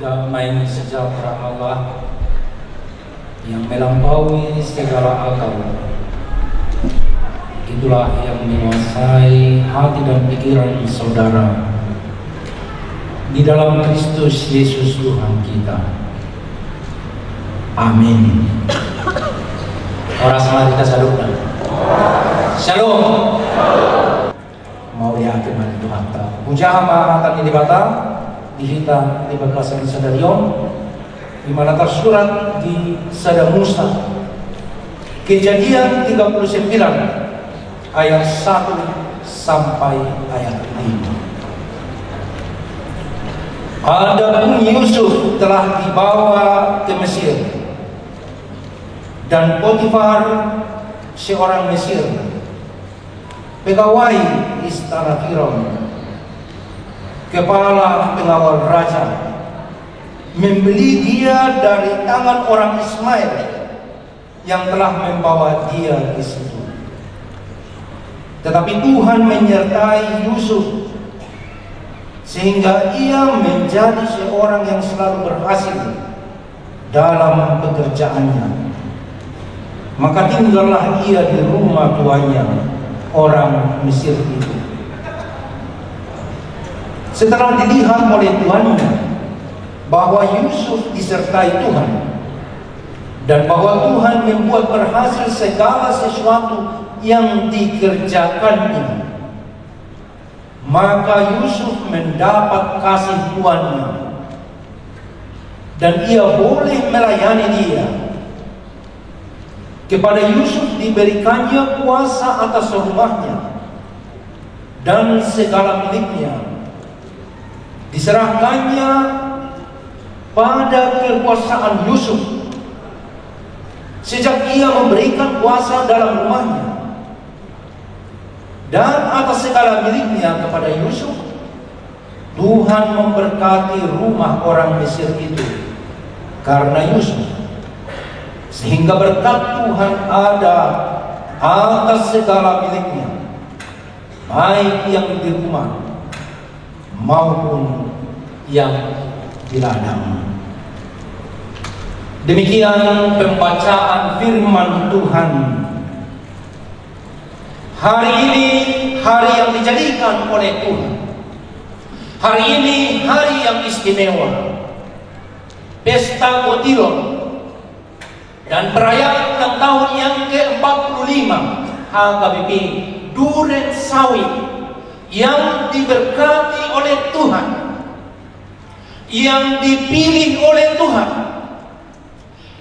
Damai sejahtera Allah yang melampaui segala akal, itulah yang menguasai hati dan pikiran saudara di dalam Kristus Yesus Tuhan kita. Amin. Orang sama kita salutan. Shalom. Mau dihakiman Tuhan. Puja hamba akan ini bata dihita di bakasan Sadarion, di mana tersurat di Sada Musa, Kejadian 39 ayat 1 sampai ayat 5. Adapun Yusuf telah dibawa ke Mesir, dan Potifar seorang Mesir, pegawai istana Firaun, kepala pengawal raja, membeli dia dari tangan orang Ismail yang telah membawa dia ke situ. Tetapi Tuhan menyertai Yusuf sehingga ia menjadi seorang yang selalu berhasil dalam pekerjaannya. Maka tinggallah ia di rumah tuannya, orang Mesir itu. Setelah dilihat oleh tuannya bahwa Yusuf disertai Tuhan dan bahwa Tuhan membuat berhasil segala sesuatu yang dikerjakannya, maka Yusuf mendapat kasih tuannya dan ia boleh melayani dia. Kepada Yusuf diberikannya kuasa atas rumahnya dan segala miliknya, diserahkannya pada kekuasaan Yusuf sejak ia memberikan kuasa dalam rumahnya, dan atas segala miliknya kepada Yusuf. Tuhan memberkati rumah orang Mesir itu karena Yusuf, sehingga berkat Tuhan ada atas segala miliknya, baik yang di rumah maupun yang di ladang. Demikian pembacaan firman Tuhan. Hari ini hari yang dijadikan oleh Tuhan. Hari ini hari yang istimewa, pesta Kotilon dan perayaan ulang tahun yang ke-45 HKBP Duren Sawit yang diberkati oleh Tuhan, yang dipilih oleh Tuhan,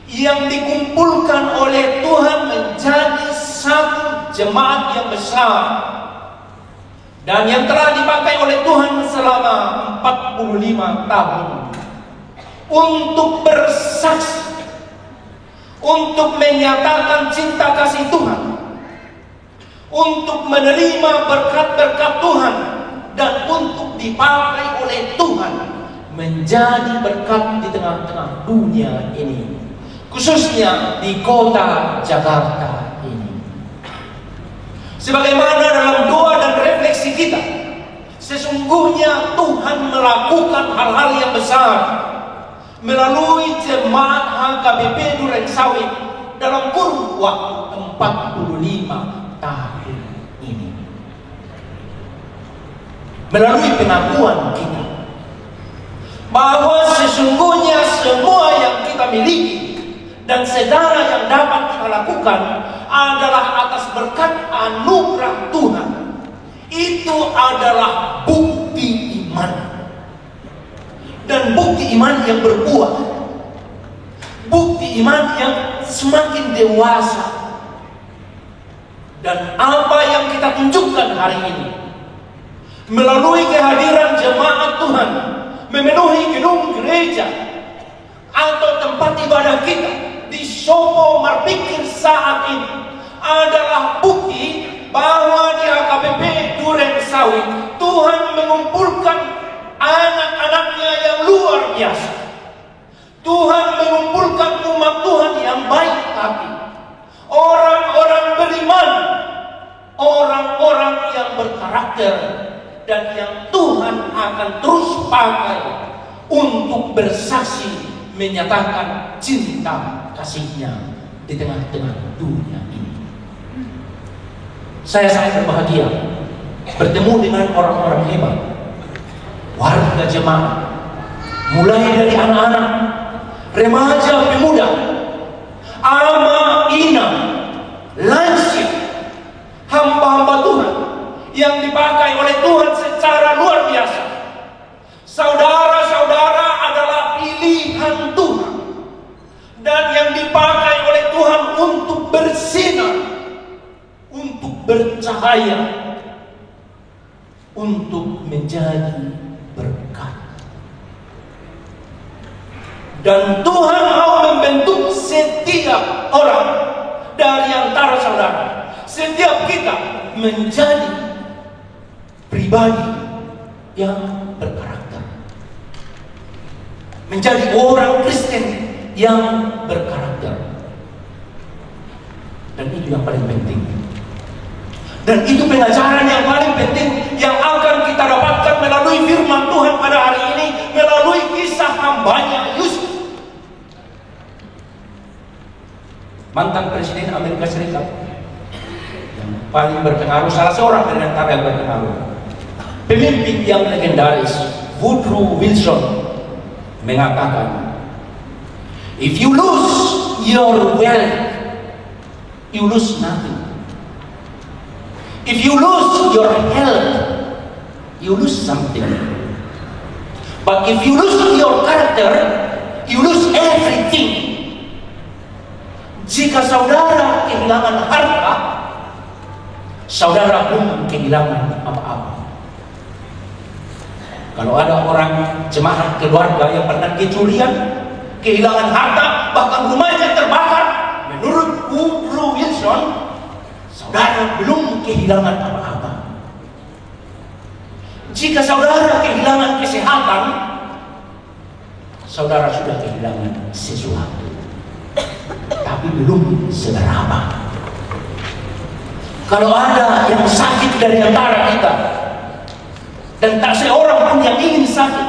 yang dikumpulkan oleh Tuhan menjadi satu jemaat yang besar, dan yang telah dipakai oleh Tuhan selama 45 tahun untuk bersaksi, untuk menyatakan cinta kasih Tuhan, untuk menerima berkat-berkat Tuhan, dan untuk dipakai oleh Tuhan menjadi berkat di tengah-tengah dunia ini, khususnya di kota Jakarta ini. Sebagaimana dalam doa dan refleksi kita, sesungguhnya Tuhan melakukan hal-hal yang besar melalui jemaat HKBP Duren Sawit dalam kurun waktu 45 tahun ini. Melalui pengakuan kita bahwa sesungguhnya semua yang kita miliki dan segala yang dapat kita lakukan adalah atas berkat anugerah Tuhan. Itu adalah bukti iman, dan bukti iman yang berbuah, bukti iman yang semakin dewasa. Dan apa yang kita tunjukkan hari ini melalui kehadiran jemaat Tuhan memenuhi gedung gereja atau tempat ibadah kita di Sopo Marpikir saat ini adalah bukti bahwa di HKBP Duren Sawit Tuhan mengumpulkan anak-anaknya yang luar biasa. Tuhan mengumpulkan umat Tuhan yang baik hati, orang-orang beriman, orang-orang yang berkarakter, dan yang Tuhan akan terus pakai untuk bersaksi menyatakan cinta kasihnya di tengah-tengah dunia ini. Saya sangat berbahagia bertemu dengan orang-orang hebat, warga jemaat, mulai dari anak-anak, remaja, pemuda, ama, ina, lansia, hamba-hamba Tuhan yang dipakai oleh Tuhan secara luar biasa. Saudara-saudara adalah pilihan Tuhan dan yang dipakai oleh Tuhan untuk bersinar, untuk bercahaya, untuk menjadi berkat. Dan Tuhan mau membentuk setiap orang dari antara saudara, setiap kita menjadi pribadi yang berkarakter, menjadi orang Kristen yang berkarakter. Dan itu yang paling penting. Dan itu pengajaran yang paling penting yang akan kita dapatkan melalui firman Tuhan pada hari ini, melalui kisah hambanya Yusuf. Mantan Presiden Amerika Serikat yang paling berpengaruh, salah seorang dari antara yang berpengaruh, pemimpin yang legendaris, Woodrow Wilson, mengatakan, if you lose your wealth, you lose nothing. If you lose your health, you lose something. But if you lose your character, you lose everything. Jika saudara kehilangan harta, saudara belum kehilangan apa-apa. Kalau ada orang jemaat keluarga yang pernah kecurian, kehilangan harta, bahkan rumahnya terbakar, menurut Woodrow Wilson, saudara belum kehilangan apa-apa. Jika saudara kehilangan kesehatan, saudara sudah kehilangan sesuatu, tapi belum seberapa. Kalau ada yang sakit dari antara kita, dan tak seorang pun yang ingin sakit,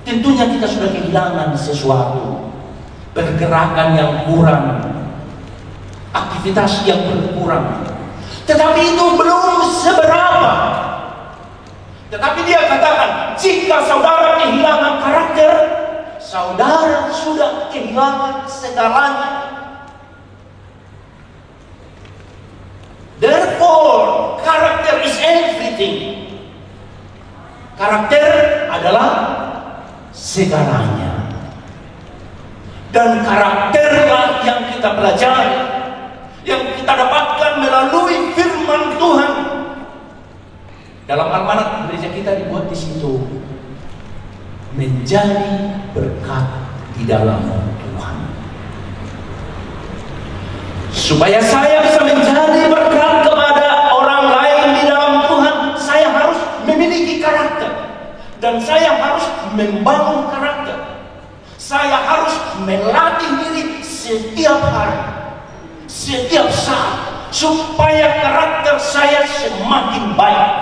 tentunya kita sudah kehilangan sesuatu. Pergerakan yang kurang, aktivitas yang berkurang. Tetapi itu belum seberapa. Tetapi dia katakan, jika saudara kehilangan karakter, saudara sudah kehilangan segalanya. Therefore, karakter is everything. Karakter adalah segalanya. Dan karakterlah yang kita pelajari, yang kita dapatkan melalui firman Tuhan. Dalam amanat gereja kita dibuat di situ, menjadi berkat di dalam Tuhan. Supaya saya bisa menjadi berkat kepada orang lain di dalam Tuhan, saya harus memiliki karakter. Dan saya harus membangun karakter. Saya harus melatih diri setiap hari, setiap saat, supaya karakter saya semakin baik.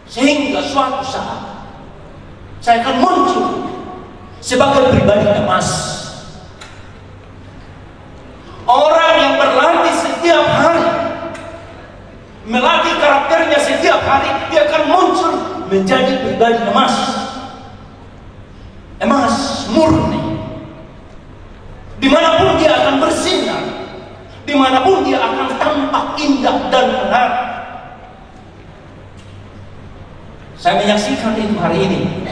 Sehingga suatu saat saya akan muncul sebagai pribadi emas. Orang yang berlatih setiap hari, melatih karakternya setiap hari, dia akan muncul menjadi pribadi emas. Emas murni. Dimanapun dia akan bersinar, dimanapun dia akan tampak indah dan menarik. Saya menyaksikan itu hari ini.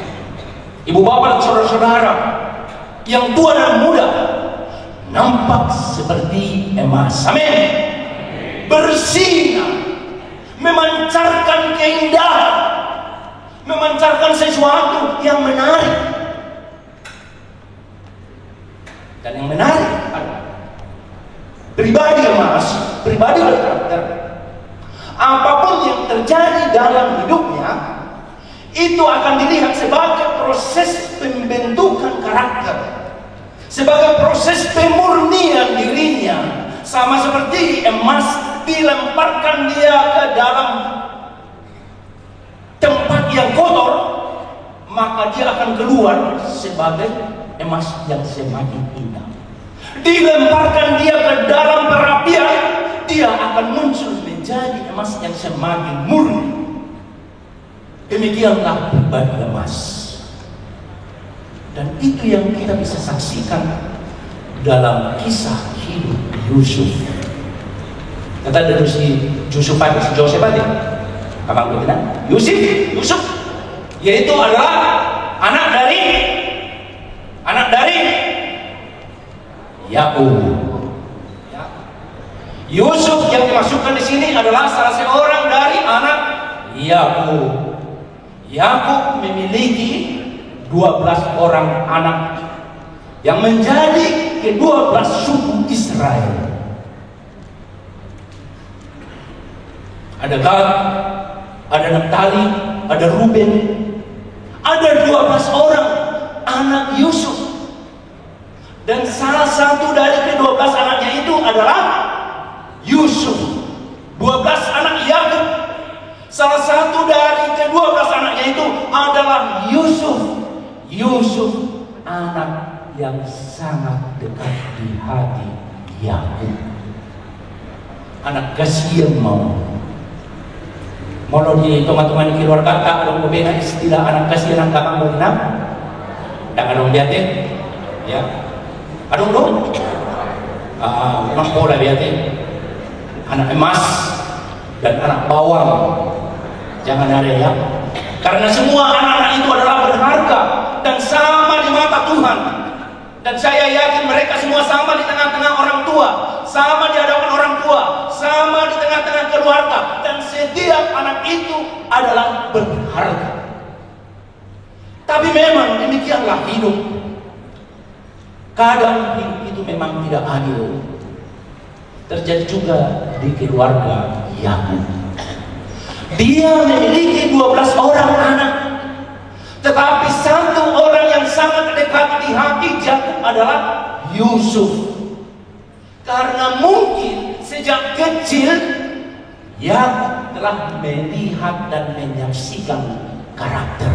Ibu bapak dan saudara-saudara yang tua dan muda nampak seperti emas. Amin. Bersinar, memancarkan keindahan, memancarkan sesuatu yang menarik. Dan yang menarik adalah pribadi emas, pribadi berkarakter. Apapun yang terjadi dalam hidupnya, itu akan dilihat sebagai proses pembentukan karakter, sebagai proses pemurnian dirinya. Sama seperti emas dilemparkan dia ke dalam tempat yang kotor, maka dia akan keluar sebagai emas yang semakin indah. Dilemparkan dia ke dalam perapian, dia akan muncul menjadi emas yang semakin murni. Demikianlah pribadi emas. Dan itu yang kita bisa saksikan dalam kisah hidup Yusuf. Kata dari si Yusuf tadi, si Joseph tadi, apa betul? Yusuf, yaitu adalah anak dari Yakub. Yusuf yang dimasukkan di sini adalah salah seorang dari anak Yakub. Yakub memiliki 12 orang anak yang menjadi ke-12 suku Israel. Ada Gad, ada Naftali, ada Ruben, ada 12 orang anak Yusuf. Dan salah satu dari ke-12 anaknya itu adalah Yusuf. 12 anak Yakub. Salah satu dari ke-12 anaknya itu adalah Yusuf. Yusuf anak yang sangat dekat di hati Yakub. Anak kasihan mau di teman-teman keluar kata ada membina istilah anak kasihan kakak berenam. Tak ada biate, ya. Aduh dong. Memang pola biate. Anak emas dan anak bawang. Jangan ada ya. Karena semua anak-anak itu adalah berharga dan sama di mata Tuhan. Dan saya yakin mereka semua sama di tengah-tengah orang tua, sama di hadapan orang tua, sama di tengah-tengah keluarga. Dan setiap anak itu adalah berharga. Tapi memang demikianlah hidup. Kadang hidup itu memang tidak adil. Terjadi juga di keluarga Yakub. Dia memiliki 12 orang anak, tetapi satu orang yang sangat dekat di hati Yakub adalah Yusuf. Karena mungkin sejak kecil Yakub telah melihat dan menyaksikan karakter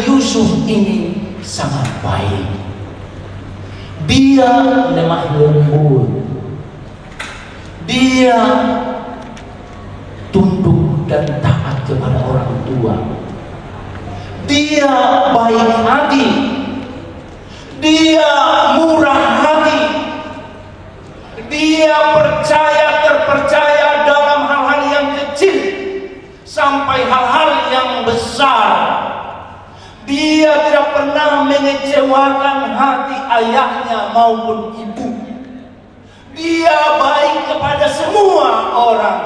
Yusuf ini sangat baik. Dia lemah lembut, dia tunduk dan taat kepada orang tua. Dia baik hati, dia murah hati, dia terpercaya dalam hal-hal yang kecil sampai hal-hal yang besar. Dia tidak pernah mengecewakan hati ayahnya maupun ibu. Dia baik kepada semua orang.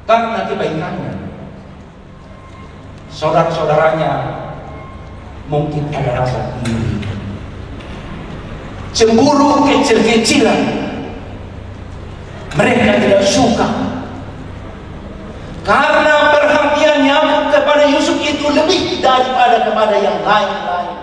Karena kebaikannya, saudara-saudaranya mungkin ada rasa iri, cemburu kecil-kecilan. Mereka tidak suka karena perhatian Yakub kepada Yusuf itu lebih daripada kepada yang lain-lain.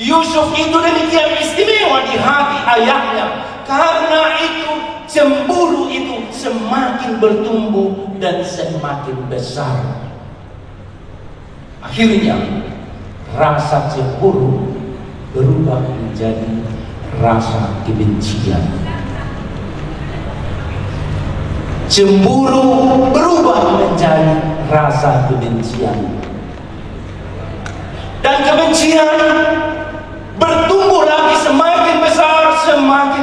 Yusuf itu demikian istimewa di hati ayahnya. Karena itu cemburu itu semakin bertumbuh dan semakin besar. Akhirnya rasa cemburu berubah menjadi rasa kebencian. Cemburu berubah menjadi rasa kebencian. Dan kebencian bertumbuh lagi semakin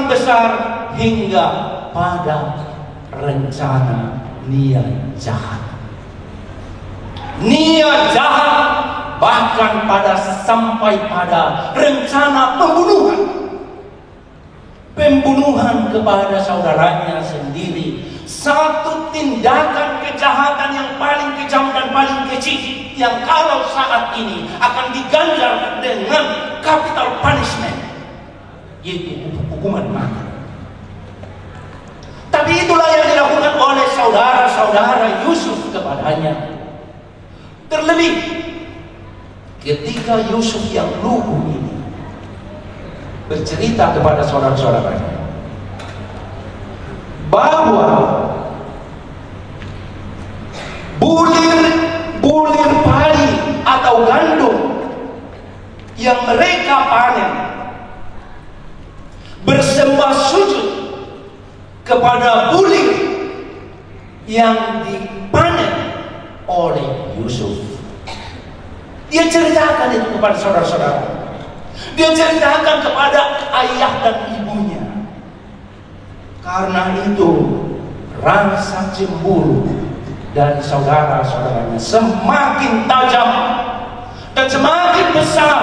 besar hingga pada rencana niat jahat. Niat jahat bahkan sampai pada rencana pembunuhan kepada saudaranya sendiri. Satu tindakan kejahatan yang paling kejam dan paling keji, yang kalau saat ini akan diganjar dengan capital punishment, yaitu hukuman mati. Tapi itulah yang dilakukan oleh saudara-saudara Yusuf kepadanya. Terlebih ketika Yusuf yang lugu ini bercerita kepada saudara-saudaranya, yang mereka panen, bersembah sujud kepada bulir yang dipanen oleh Yusuf. Dia ceritakan itu kepada saudara-saudara. Dia ceritakan kepada ayah dan ibunya. Karena itu rasa cemburu dari saudara-saudaranya semakin tajam dan semakin besar.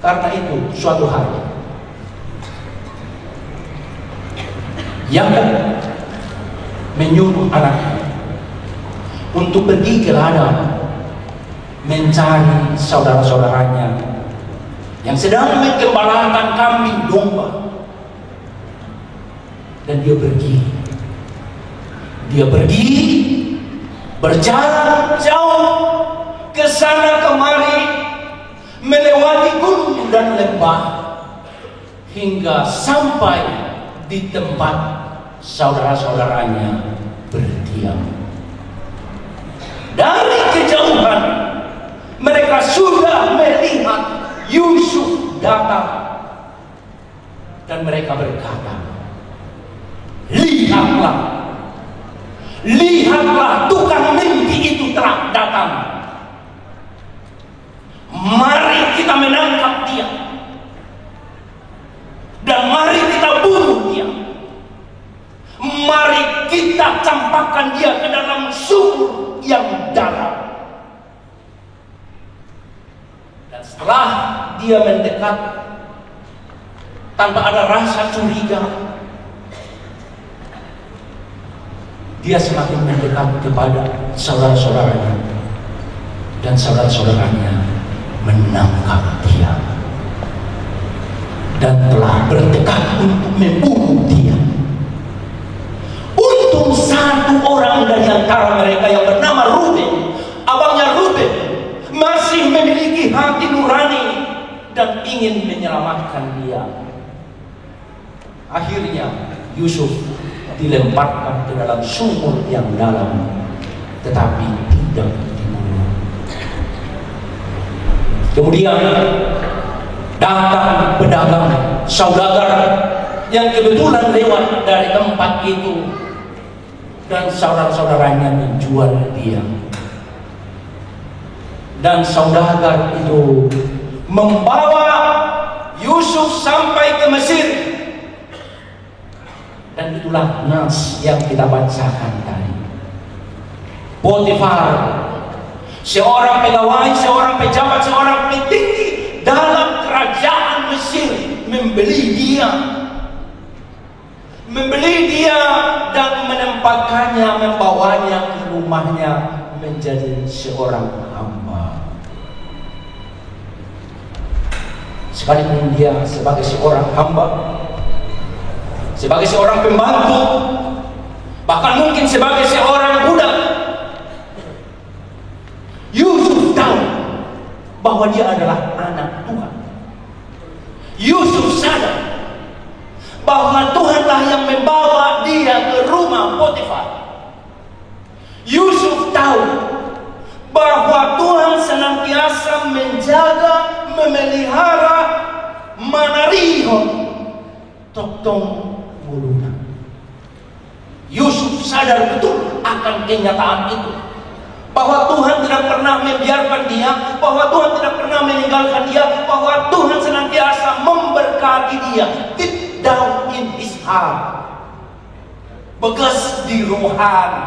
Karena itu suatu hari Yakub menyuruh anaknya untuk pergi ke ladang mencari saudara-saudaranya yang sedang menggembalakan kambing domba. Dan dia pergi berjalan jauh ke sana kemari, melewati gunung dan lembah hingga sampai di tempat saudara-saudaranya berdiam. Dari kejauhan mereka sudah melihat Yusuf datang dan mereka berkata, lihatlah tukang mimpi itu telah datang. Mari kita menangkap dia dan mari kita bunuh dia. Mari kita campakkan dia ke dalam sumur yang dalam. Dan setelah dia mendekat tanpa ada rasa curiga, dia semakin mendekat kepada saudara-saudaranya, dan saudara-saudaranya menangkap dia dan telah bertekad untuk membunuh dia. Untung satu orang dari antara mereka yang bernama Ruben, abangnya Ruben, masih memiliki hati nurani dan ingin menyelamatkan dia. Akhirnya Yusuf dilemparkan ke dalam sumur yang dalam, tetapi tidak dibunuh. Kemudian datang pedagang saudagar yang kebetulan lewat dari tempat itu, dan saudara-saudaranya menjual dia. Dan saudagar itu membawa Yusuf sampai ke Mesir. Dan itulah nas yang kita bacakan tadi. Potifar, seorang pegawai, seorang pejabat, seorang petinggi dalam kerajaan Mesir, membeli dia dan menempatkannya, membawanya ke rumahnya menjadi seorang hamba. Sekalipun dia sebagai seorang hamba, sebagai seorang pembantu, bahkan mungkin sebagai seorang budak, Yusuf tahu bahwa dia adalah anak Tuhan. Yusuf sadar bahwa Tuhanlah yang membawa dia ke rumah Potifar. Yusuf tahu bahwa Tuhan senantiasa menjaga, memelihara, manarihon toktong mulutan. Yusuf sadar betul akan kenyataan itu, bahwa Tuhan tidak pernah membiarkan dia, bahwa Tuhan tidak pernah meninggalkan dia, bahwa Tuhan senantiasa memberkati dia. Deep down in his heart, begas di rohani,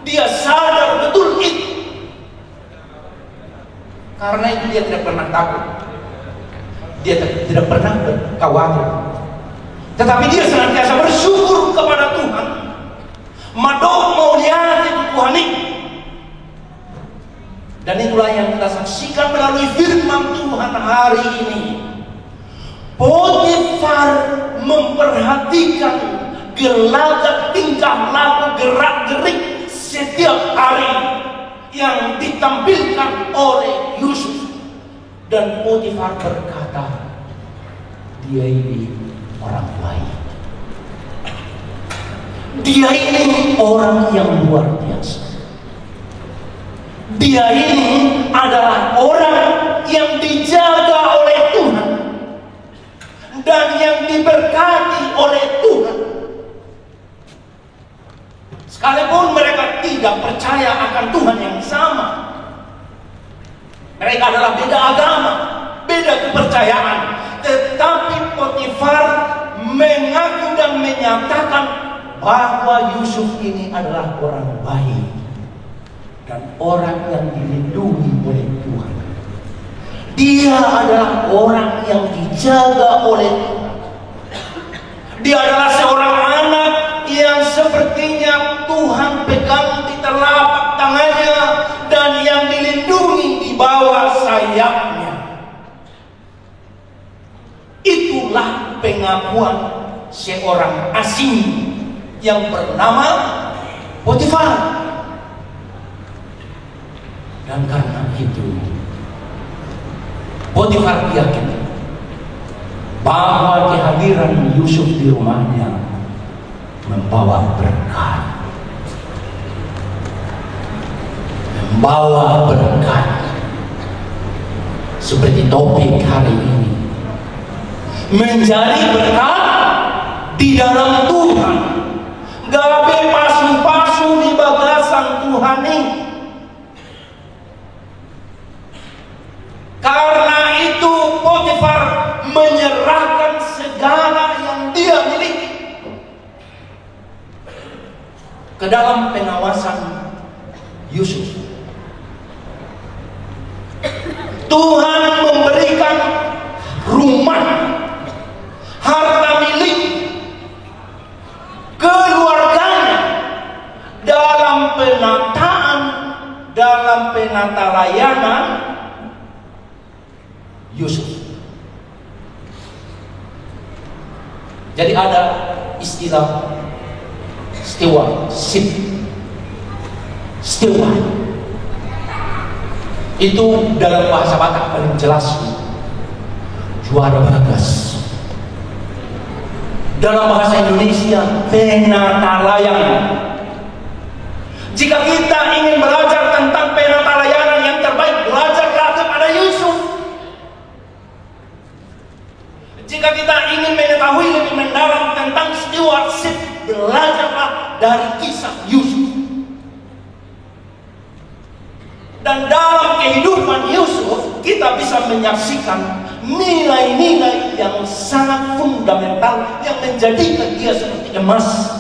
dia sadar betul itu. Karena itu dia tidak pernah takut, dia tidak pernah khawatir, tetapi dia senantiasa bersyukur kepada Tuhan. Madok mau lihat itu Tuhan ini. Dan itulah yang kita saksikan melalui firman Tuhan hari ini. Potifar memperhatikan gelagat tingkah laku, gerak-gerik setiap hari yang ditampilkan oleh Yusuf. Dan Potifar berkata, dia ini orang baik, dia ini orang yang luar biasa, dia ini adalah orang yang dijaga oleh Tuhan dan yang diberkati oleh Tuhan. Sekalipun mereka tidak percaya akan Tuhan yang sama, mereka adalah beda agama, beda kepercayaan, tetapi Potifar mengaku dan menyatakan bahwa Yusuf ini adalah orang baik dan orang yang dilindungi oleh Tuhan. Dia adalah orang yang dijaga oleh Tuhan. Dia adalah seorang anak yang sepertinya Tuhan pegang di telapak tangannya dan yang dilindungi di bawah sayapnya. Itulah pengakuan seorang asing yang bernama Potifar. Dan karena itu Potifar yakin bahwa kehadiran Yusuf di rumahnya membawa berkat, membawa berkat. Seperti topik hari ini, menjadi berkat di dalam Tuhan, gabe pasu-pasu di bagasan Tuhan ini. Karena itu Potifar menyerahkan segala yang dia miliki ke dalam pengawasan Yusuf. Tuhan memberikan rumah, harta milik, keluarganya dalam penataan, dalam penata layanan Yusuf. Jadi ada istilah stewardship. Steward itu dalam bahasa Batak paling jelas juara bagas. Dalam bahasa Indonesia penata layanan. Jika kita ingin belajar tentang penata layanan yang terbaik, belajarlah kepada Yusuf. Jika kita ingin mengetahui lebih mendalam tentang stewardship, belajarlah dari kisah Yusuf. Dan dalam kehidupan Yusuf, kita bisa menyaksikan nilai-nilai yang sangat fundamental yang menjadikan dia seperti emas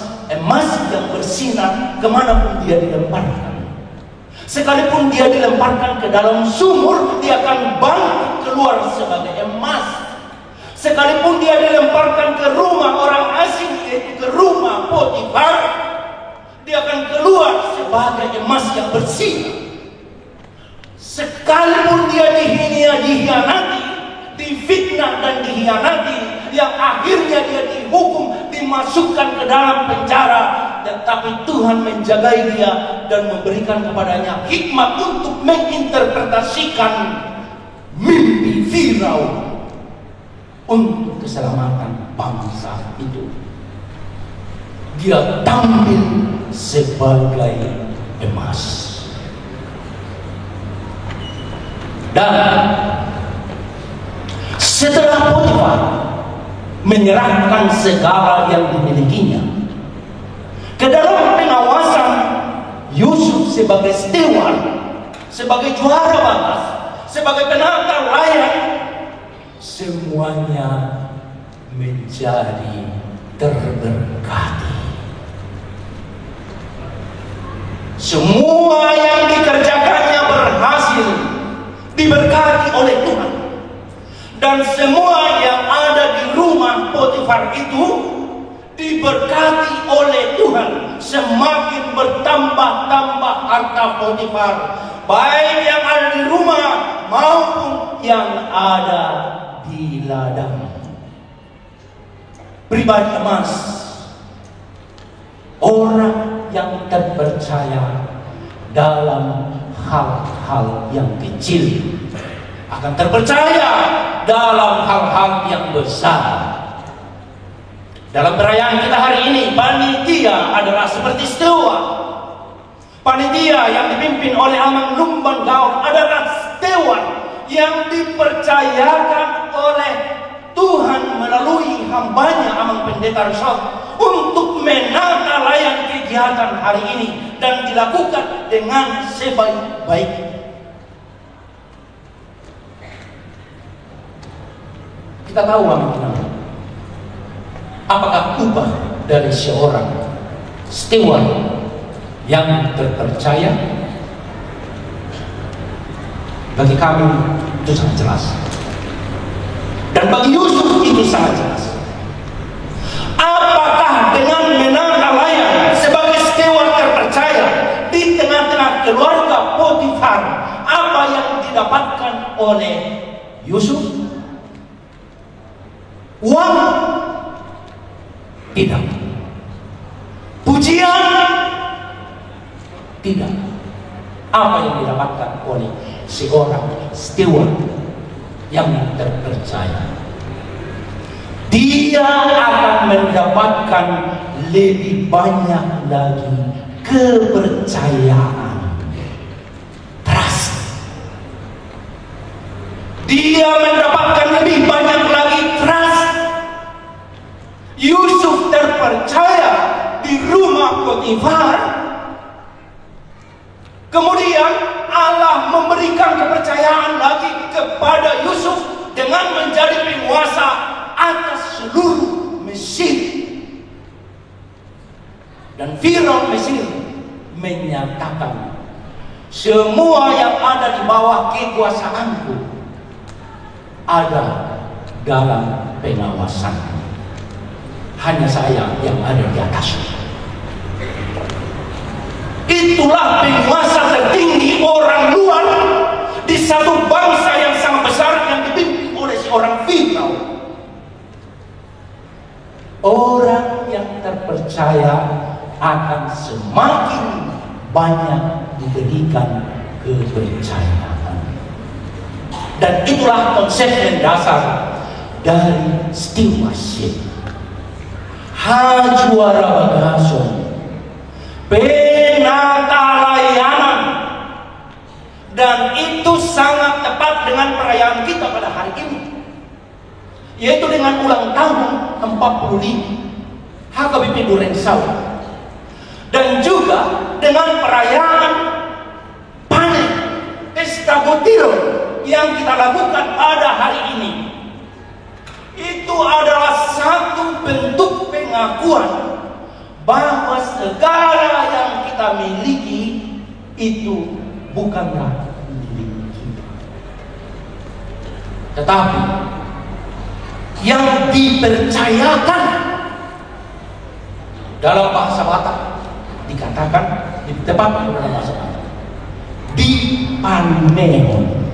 yang bersinar kemanapun dia dilemparkan. Sekalipun dia dilemparkan ke dalam sumur, dia akan bangkit keluar sebagai emas. Sekalipun dia dilemparkan ke rumah orang asing, yaitu ke rumah Potifar, dia akan keluar sebagai emas yang bersih. Sekalipun dia dihianati, difitnah dan dihianati, yang akhirnya dia dihukum, dimasukkan ke dalam penjara, tetapi Tuhan menjagai dia dan memberikan kepadanya hikmat untuk menginterpretasikan mimpi Firaun untuk keselamatan bangsa itu. Dia tampil sebagai emas. Dan setelah Potifar menyerahkan segala yang dimilikinya ke dalam pengawasan Yusuf sebagai steward, sebagai juara bagas, sebagai penata layan, semuanya menjadi terberkati. Semua yang dikerjakannya berhasil, diberkati oleh Tuhan. Dan semua yang ada di rumah Potifar itu diberkati oleh Tuhan. Semakin bertambah-tambah harta Potifar, baik yang ada di rumah maupun yang ada di ladang. Pribadi emas, orang yang terpercaya dalam hal-hal yang kecil akan terpercaya dalam hal-hal yang besar. Dalam perayaan kita hari ini, panitia adalah seperti steward. Panitia yang dipimpin oleh Amang Lumban Gaur adalah steward yang dipercayakan oleh Tuhan melalui hambanya Amang Pendeta Resort untuk menata layan kegiatan hari ini dan dilakukan dengan sebaik-baiknya. Kita tahu apakah ubah dari seorang steward yang terpercaya? Bagi kami itu sangat jelas, dan bagi Yusuf itu sangat jelas. Apakah dengan menata layan sebagai steward terpercaya di tengah-tengah keluarga Potifar, apa yang didapatkan oleh Yusuf? Uang? Tidak. Pujian? Tidak. Apa yang didapatkan oleh seorang steward yang terpercaya? Dia akan mendapatkan lebih banyak lagi kepercayaan, trust. Dia mendapatkan lebih banyak lagi trust. Yusuf terpercaya di rumah Potifar. Kemudian Allah memberikan kepercayaan lagi kepada Yusuf dengan menjadi penguasa atas seluruh Mesir. Dan Firaun Mesir menyatakan, semua yang ada di bawah kekuasaanku ada dalam pengawasanku. Hanya saya yang ada di atas. Itulah penguasa tertinggi orang luar di satu bangsa yang sangat besar yang dipimpin oleh seorang Firaun. Orang yang terpercaya akan semakin banyak diberikan kepercayaan. Dan itulah konsep mendasar dari stewardship. Hajuara bagason, penata layanan, dan itu sangat tepat dengan perayaan kita pada hari ini, yaitu dengan ulang tahun 45 HKBP Durensawit, dan juga dengan perayaan panen Pesta Botiro yang kita lakukan pada hari ini. Itu adalah satu bentuk pengakuan bahwa segala yang kita miliki itu bukanlah milik kita, tetapi yang dipercayakan. Dalam bahasa Batak dikatakan, di depan dalam bahasa Batak, dipanehon.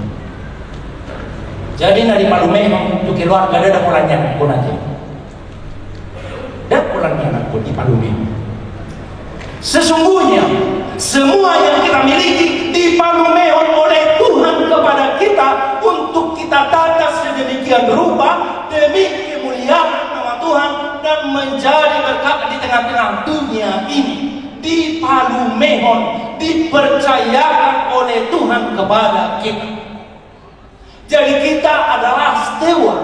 Jadi dari Palumehon itu keluar gak ada pulangnya pun aja. Dan pulangnya pun di Palumehon. Sesungguhnya semua yang kita miliki di Palumehon oleh Tuhan kepada kita untuk kita tata sedemikian rupa demi kemuliaan nama Tuhan dan menjadi berkat di tengah-tengah dunia ini. Di Palumehon dipercayakan oleh Tuhan kepada kita. Jadi kita adalah steward,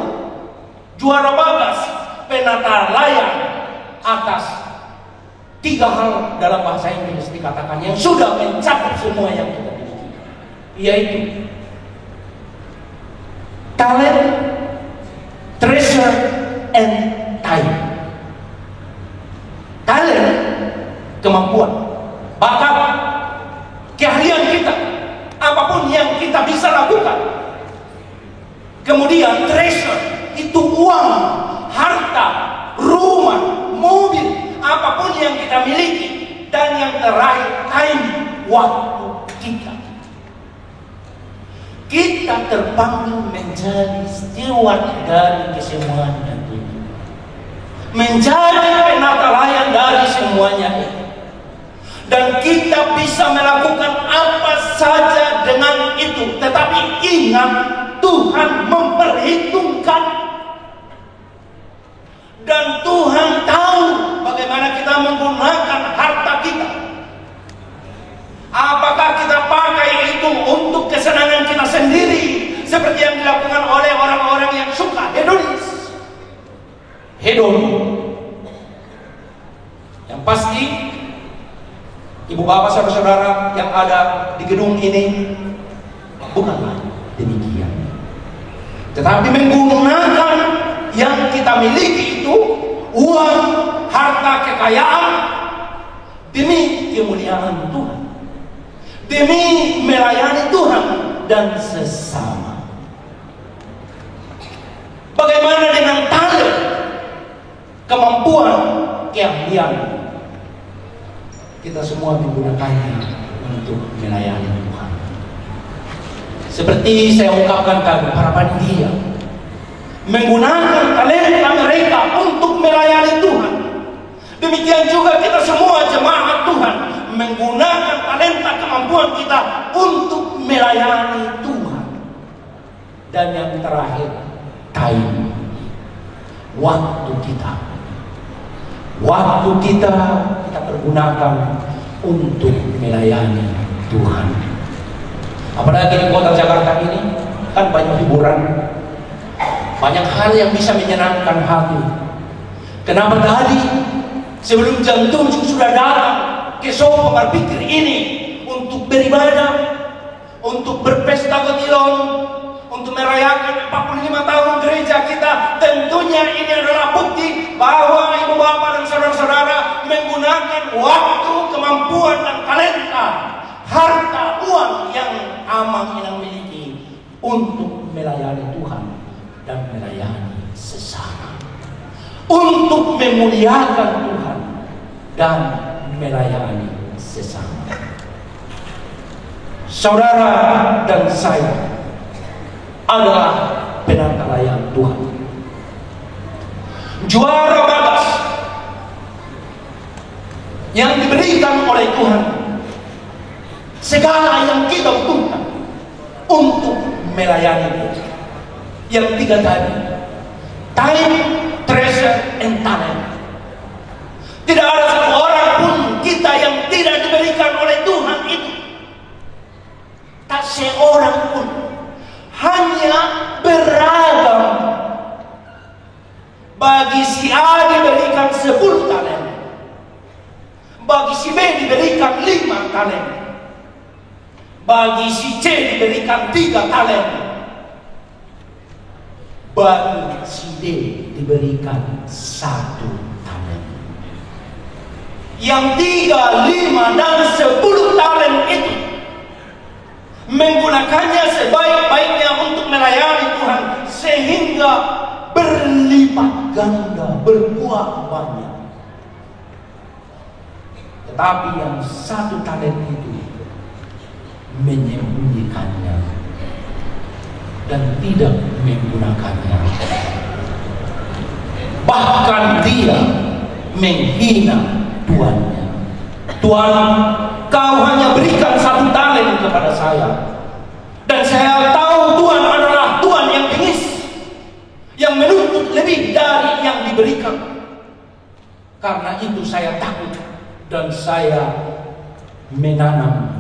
juara bagas, penata layan atas 3 hal dalam bahasa Inggris dikatakan yang sudah mencakup semua yang kita miliki, yaitu talent, treasure, and time. Talent, kemampuan, bakat, keahlian kita, apapun yang kita bisa lakukan. Kemudian treasure, itu uang, harta, rumah, mobil, apapun yang kita miliki. Dan yang terakhir, time, waktu kita. Kita terpanggil menjadi steward dari kesemuanya itu, menjadi penata layan dari semuanya itu. Dan kita bisa melakukan apa saja dengan itu. Tetapi ingat, Tuhan memperhitungkan. Dan Tuhan tahu bagaimana kita menggunakan harta kita. Apakah kita pakai itu untuk kesenangan kita sendiri, seperti yang dilakukan oleh orang-orang yang suka hedonis. Hedon. Yang pasti, ibu bapak saudara-saudara yang ada di gedung ini, bukanlah demikian. Tetapi menggunakan yang kita miliki itu, uang, harta, kekayaan, demi kemuliaan Tuhan, demi melayani Tuhan dan sesama. Bagaimana dengan talent, kemampuan, keahlian? Kita semua menggunakannya untuk melayani Tuhan. Seperti saya ungkapkan tadi, para panitia menggunakan talenta mereka untuk melayani Tuhan. Demikian juga kita semua jemaat Tuhan menggunakan talenta kemampuan kita untuk melayani Tuhan. Dan yang terakhir, time, waktu kita. Waktu kita pergunakan untuk melayani Tuhan. Apalagi di kota Jakarta ini kan banyak hiburan, banyak hal yang bisa menyenangkan hati. Kenapa tadi sebelum jam 7 sudah datang ke sofa berpikir ini untuk beribadah, untuk berpesta kotilon, untuk merayakan 45 tahun gereja kita? Tentunya ini adalah bukti bahwa ibu bapak dan saudara-saudara menggunakan waktu, kemampuan dan talenta, harta, uang yang Amang yang miliki untuk melayani Tuhan dan melayani sesama, untuk memuliakan Tuhan dan melayani sesama. Saudara dan saya adalah penata layang Tuhan, juara bagas yang diberikan oleh Tuhan. Segala yang kita butuhkan untuk melayani Dia. Yang tiga tadi, time, treasure, and talent. Tidak ada satu orang pun kita yang tidak diberikan oleh Tuhan itu. Tak seorang pun. Hanya beragam. Bagi si A diberikan 10 talent, bagi si B diberikan 5 talent, bagi si C diberikan 3 talent, bagi si D diberikan 1 talent. Yang 3, 5, dan 10 talent itu menggunakannya sebaik-baiknya untuk melayani Tuhan, sehingga berlipat ganda, berbuah banyak. Tetapi yang 1 talent itu menyembunyikannya dan tidak menggunakannya. Bahkan dia menghina tuannya. Tuan, kau hanya berikan 1 talent kepada saya, dan saya tahu Tuhan adalah Tuhan yang bengis, yang menuntut lebih dari yang diberikan. Karena itu saya takut dan saya menanam,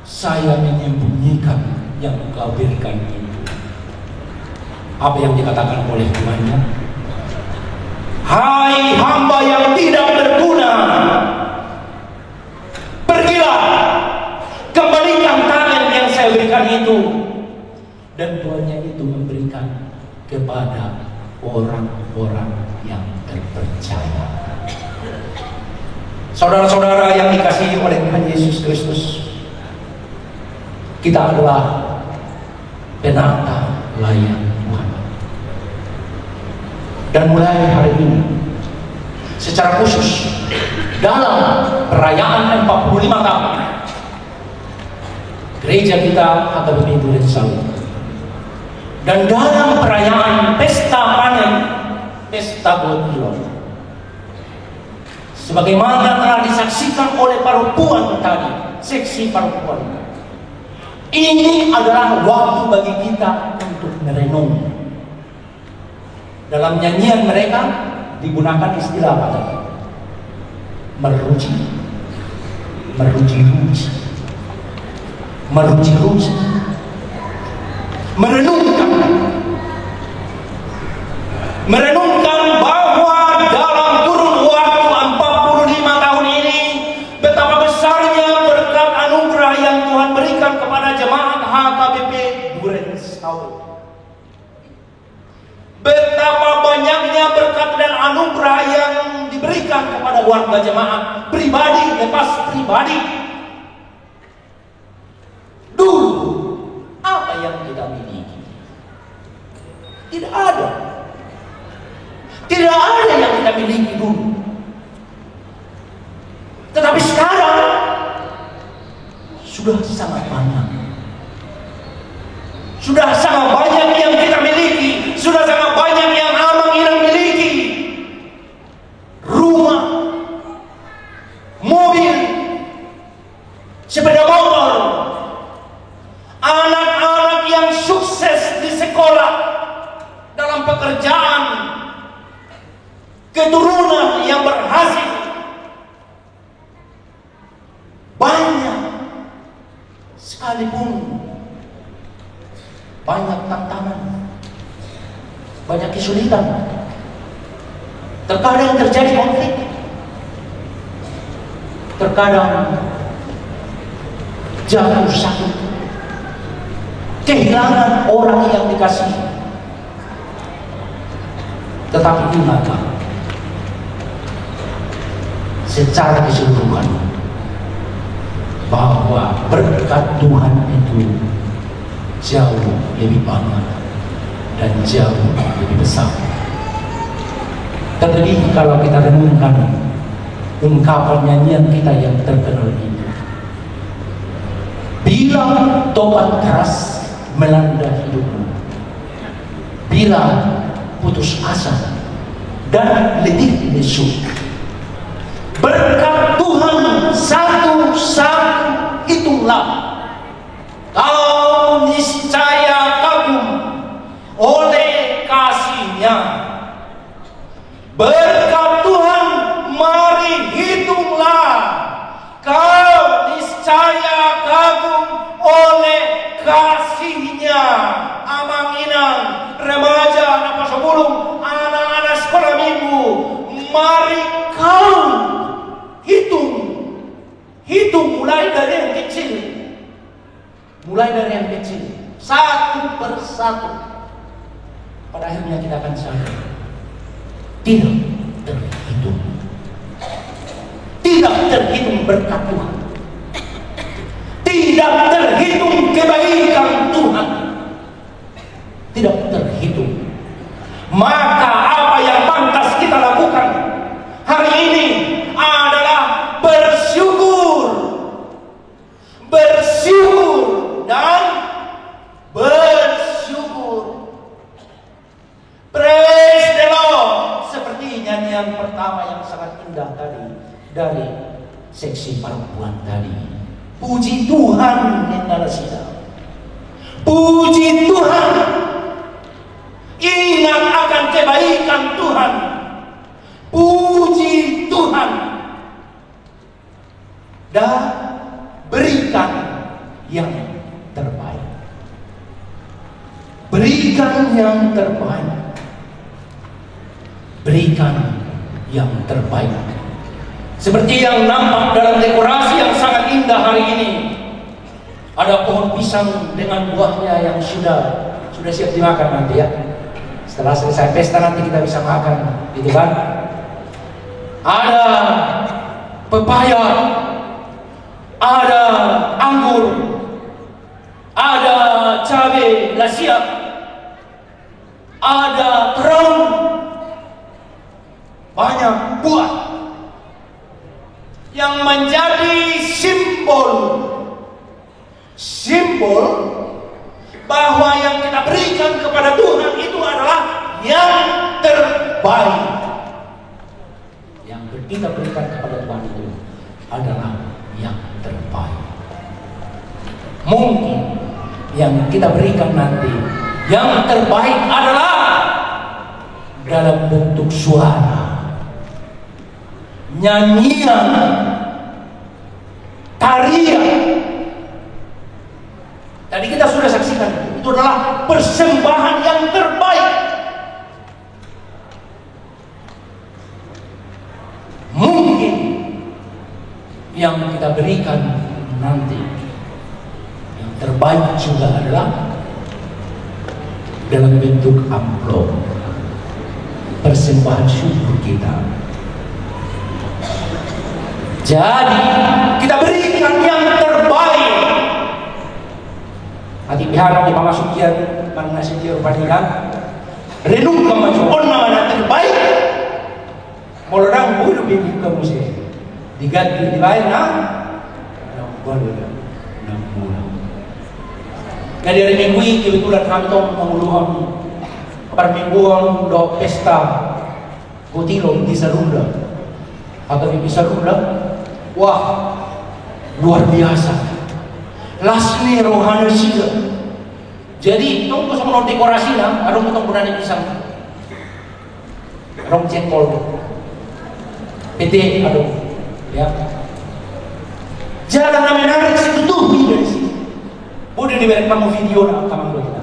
saya menyembunyikan yang kau berikan itu. Apa yang dikatakan oleh Tuhannya? Hai hamba yang tidak berguna, pergilah, kembalikan talent yang saya berikan itu. Dan Tuhannya itu memberikan kepada orang-orang yang terpercaya. Saudara-saudara yang dikasihi oleh Tuhan Yesus Kristus, kita adalah penata layang Tuhan. Dan mulai hari ini, secara khusus dalam perayaan 45 tahun gereja kita HKBP Duren Sawit, dan dalam perayaan pesta panen, pesta kotilon, sebagaimana telah disaksikan oleh para puan tadi, seksi para puan, ini adalah waktu bagi kita untuk merenung. Dalam nyanyian mereka digunakan istilah apa tadi? Meruji, meruji-ruji, meruji-ruji. merenungkan bahwa dalam kurun waktu 45 tahun ini betapa besarnya berkat anugerah yang Tuhan berikan kepada jemaat HKBP Durensawi. Betapa banyaknya berkat dan anugerah yang diberikan kepada warga jemaat, pribadi lepas pribadi. Dulu apa yang kita miliki? Tidak ada. Tidak ada yang kita miliki dulu. Tetapi sekarang sudah sangat banyak. Sudah sangat banyak yang kita miliki. Sudah sangat banyak yang Amang-Inang miliki. Rumah, mobil, sepeda motor, anak-anak yang sukses di sekolah, dalam pekerjaan, keturunan yang berhasil. Banyak, sekalipun banyak tantangan, banyak kesulitan. Terkadang terjadi konflik, terkadang jatuh sakit, kehilangan orang yang dikasihi. Tetapi ingatlah, secara keseluruhan bahwa berkat Tuhan itu jauh lebih banyak dan jauh lebih besar. Terlebih kalau kita renungkan ungkapan nyanyian kita yang terkenal ini, bila tobat keras melanda hidupmu, bila putus asa dan letih lesu, berkat Tuhan satu-satu itulah kau niscaya kagum oleh kasih-Nya. Berkat Tuhan mari hitunglah kau niscaya kagum oleh kasih-Nya. Amang-Inang, remaja, anak pasabulung, anak-anak sekolah minggu, mari kau hitung mulai dari yang kecil, satu persatu. Pada akhirnya kita akan sadar tidak terhitung berkat Tuhan, tidak terhitung kebaikan Tuhan, tidak terhitung. Maka apa yang pantas kita lakukan hari ini adalah bersyukur dan bersyukur. Praise the Lord. Seperti nyanyian pertama yang sangat indah tadi dari seksi perempuan tadi. Puji Tuhan, Nendalasida. Puji Tuhan. Ingat akan kebaikan Tuhan. Puji Tuhan. Dan berikan yang terbaik. Berikan yang terbaik. Berikan yang terbaik. Seperti yang nampak dalam dekorasi yang sangat indah hari ini. Ada pohon pisang dengan buahnya yang sudah siap dimakan nanti ya. Setelah selesai pesta nanti kita bisa makan, gitu kan? Ada pepaya, ada anggur, ada cabai lasia, ada terong, banyak buah yang menjadi simbol bahwa yang kita berikan kepada Tuhan itu adalah yang terbaik. Yang kita berikan kepada Tuhan itu adalah yang terbaik. Mungkin yang kita berikan nanti yang terbaik adalah dalam bentuk suara, nyanyian, tarian. Tadi kita sudah saksikan, itu adalah yang kita berikan nanti, yang terbaik juga adalah dalam bentuk amplop persembahan syukur kita. Jadi kita berikan yang terbaik. Hati pihak di pamasukian pangnasidir panikan renungkan macam mana terbaik. Orang bulu bibi kamu sih diganti dibayar na boleh na bulan. Jadi hari minggu ini kebetulan kantong penguluhan permingguan do pesta Gotiro di Sarunda. Atau di Sarunda, wah luar biasa. Lasmi rohani sila. Jadi tunggu sama dekorasi lah, ada potong bunani pisang, rong cengkol. PT aduh ya jalan menarik setutupi dari sini boleh diberi kamu video nak kamu kita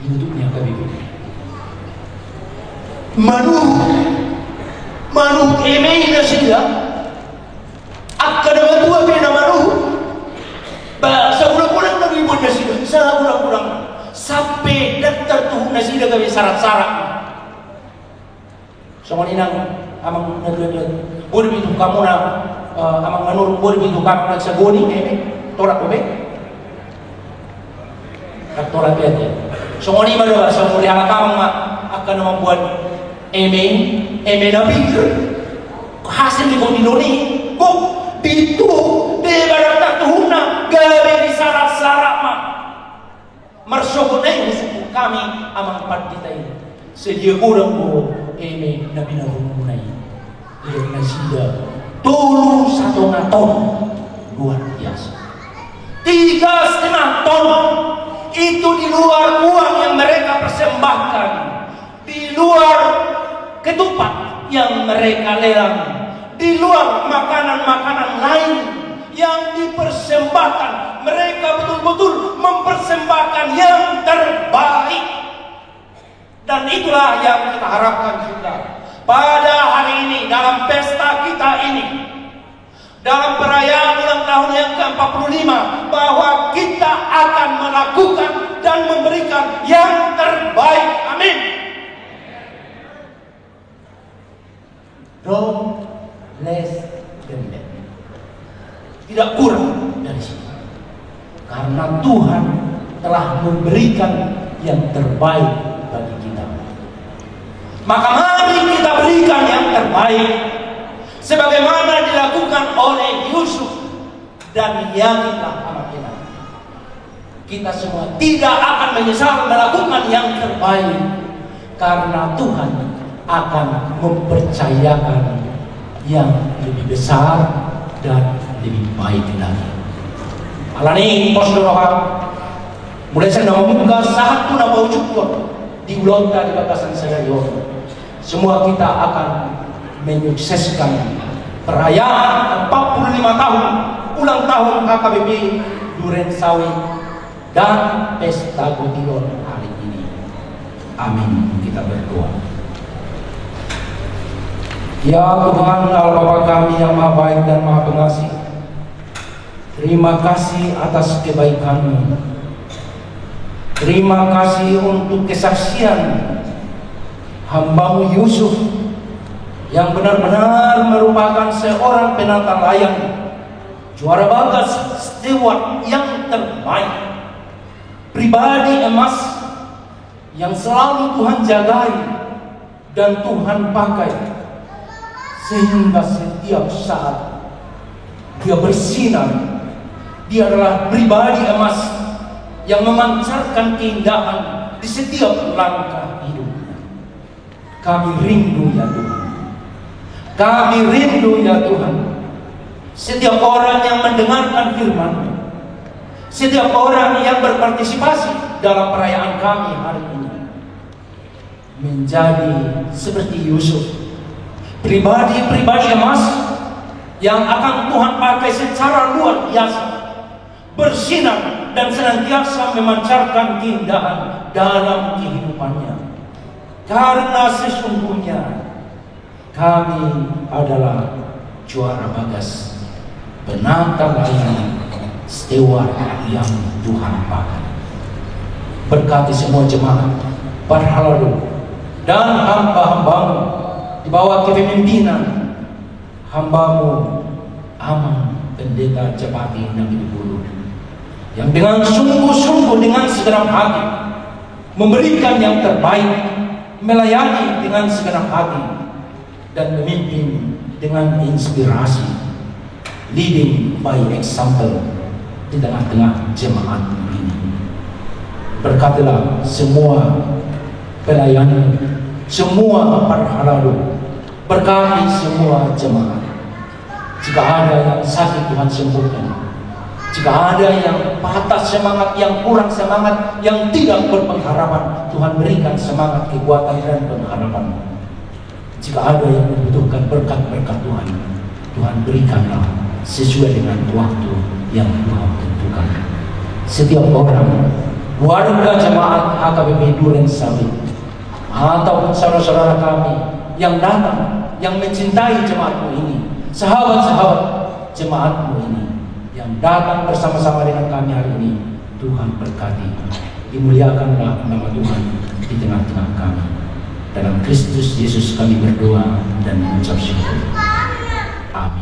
hidupnya KBB manu emei na sila akada matua pena manu sa ulang-ulang na ribon na sila sa ulang-ulang sampai daftar tuhong na sila kami sarat-sarat so maninang amang naglag boleh itu kamu na amang manurung boleh itu kamu nagsagoni torak ko be torak ya so ngoni ba sa muli ala kamang akan membuat eme na pikir hasil di Bodinoni kok itu de barat tuhuna gawe di sarat-sarat marsogonay musuh kami amang partita ini sedia kurang ko eme na binarungunay yang nasida turun 1,5 ton luar biasa 3,5 ton itu di luar uang yang mereka persembahkan di luar ketupat yang mereka lelang di luar makanan-makanan lain yang dipersembahkan mereka betul-betul mempersembahkan yang terbaik dan itulah yang kita harapkan juga pada hari ini dalam pesta kita ini dalam perayaan ulang tahun yang ke-45 bahwa kita akan melakukan dan memberikan yang terbaik. Amin. Don't less than that. Tidak kurang dari sini. Karena Tuhan telah memberikan yang terbaik bagi kita. Maka mari kita berikan yang terbaik sebagaimana dilakukan oleh Yusuf dan Yakinlah anak kita. Kita semua tidak akan menyesal melakukan yang terbaik karena Tuhan akan mempercayakan yang lebih besar dan lebih baik lagi. Alani posdoroha mulai saya membuka satu nama ucapkan di ulonta di batasan saya yon. Semua kita akan menyukseskan perayaan 45 tahun ulang tahun HKBP Duren Sawit dan Pesta Gotiro hari ini. Amin. Kita berdoa. Ya Tuhan Allah Bapa kami yang Maha Baik dan Maha Pengasih, terima kasih atas kebaikan-Mu. Terima kasih untuk kesaksian hamba-Mu Yusuf yang benar-benar merupakan seorang penata layang, juara bagas steward yang terbaik, pribadi emas yang selalu Tuhan jagai dan Tuhan pakai sehingga setiap saat dia bersinar. Dia adalah pribadi emas yang memancarkan keindahan di setiap langkah hidupnya. Kami rindu ya Tuhan. Kami rindu ya Tuhan. Setiap orang yang mendengarkan firman-Mu, setiap orang yang berpartisipasi dalam perayaan kami hari ini menjadi seperti Yusuf, pribadi-pribadi emas yang akan Tuhan pakai secara luar biasa, bersinar dan senantiasa memancarkan keindahan dalam kehidupannya. Karena sesungguhnya kami adalah juara bagas penata layanan steward yang Tuhan pakai. Berkati semua jemaat Parhalalu dan hamba-hambamu di bawah kepemimpinan hambamu Aman Pendeta Cepati Nabi Bulu, yang dengan sungguh-sungguh, dengan segenap hati memberikan yang terbaik, melayani dengan segenap hati, dan memimpin dengan inspirasi, leading by example di tengah-tengah jemaat ini. Berkatilah semua pelayan, semua Parhalalu, berkati semua jemaat. Jika ada yang sakit, Tuhan sembuhkan. Jika ada yang patah semangat, yang kurang semangat, yang tidak berpengharapan, Tuhan berikan semangat, kekuatan, dan pengharapan. Jika ada yang membutuhkan berkat-berkat Tuhan, Tuhan berikanlah sesuai dengan waktu yang Tuhan tentukan. Setiap orang, warga jemaat HKBP Durensawit, ataupun saudara-saudara kami yang datang, yang mencintai jemaatmu ini, sahabat-sahabat jemaatmu ini, yang datang bersama-sama dengan kami hari ini, Tuhan berkati. Dimuliakanlah nama Tuhan di tengah-tengah kami. Dalam Kristus Yesus kami berdoa dan mengucap syukur. Amin.